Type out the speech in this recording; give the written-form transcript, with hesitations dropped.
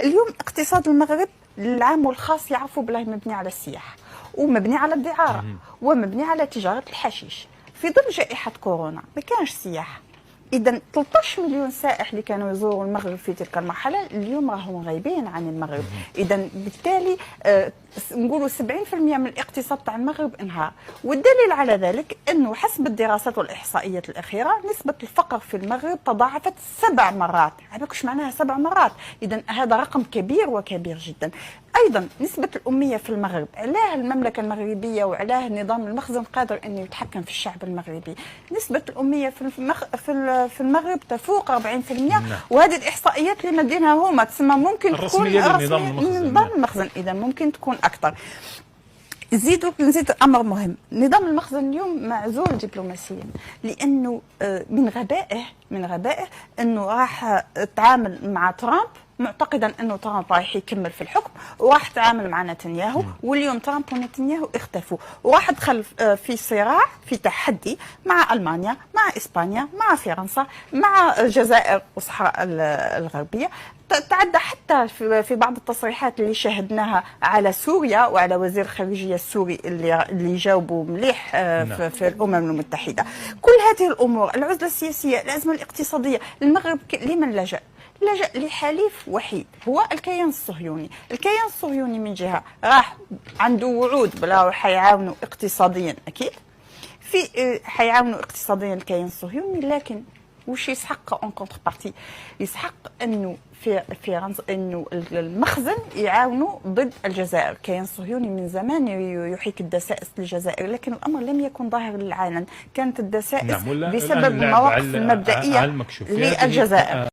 اليوم اقتصاد المغرب العام والخاص يعرفوا بلاه مبني على السياحه ومبني على الدعاره ومبني على تجاره الحشيش. في ظل جائحه كورونا ما كانش سياحه. اذا 13 مليون سائح اللي كانوا يزوروا المغرب في تلك المرحله اليوم راهم غايبين عن المغرب. اذا بالتالي نقولوا 70% من الاقتصاد تاع المغرب انهار. والدليل على ذلك انه حسب الدراسات والاحصائيات الاخيره نسبه الفقر في المغرب تضاعفت 7 مرات. عارفك ايش معناها 7 مرات؟ اذا هذا رقم كبير وكبير جدا. ايضا نسبه الاميه في المغرب، علاه المملكه المغربيه وعلاه نظام المخزن قادر انه يتحكم في الشعب المغربي. نسبه الاميه في المغرب تفوق 40%. وهذه الاحصائيات اللي مدينها هما تسمى ممكن تكون نظام المخزن. اذا ممكن تكون اكثر. نزيد امر مهم، نظام المخزن اليوم معزول دبلوماسيا، لانه من غبائه انه راح تعامل مع ترامب معتقدا انه ترامب راح يكمل في الحكم، وراح تعامل مع نتنياهو، واليوم ترامب ونتنياهو اختفوا، وراح دخل في صراع في تحدي مع المانيا، مع اسبانيا، مع فرنسا، مع الجزائر والصحراء الغربيه. تعدى حتى في بعض التصريحات اللي شاهدناها على سوريا وعلى وزير الخارجيه السوري اللي جاوبوا مليح في الامم المتحده. كل هذه الامور، العزله السياسيه، الازمه الاقتصاديه، المغرب لمن لجأ لحليف وحيد هو الكيان الصهيوني. الكيان الصهيوني من جهه راح عنده وعود بلا حيعاونوا اقتصاديا، اكيد حيعاونوا اقتصاديا الكيان الصهيوني، لكن وش يسحق اون كونتر بارتي؟ يسحق انه انه المخزن يعاونوا ضد الجزائر. الكيان الصهيوني من زمان يحيك الدسائس للجزائر، لكن الامر لم يكن ظاهر للعلن، كانت الدسائس بسبب المواقف المبدئيه للجزائر.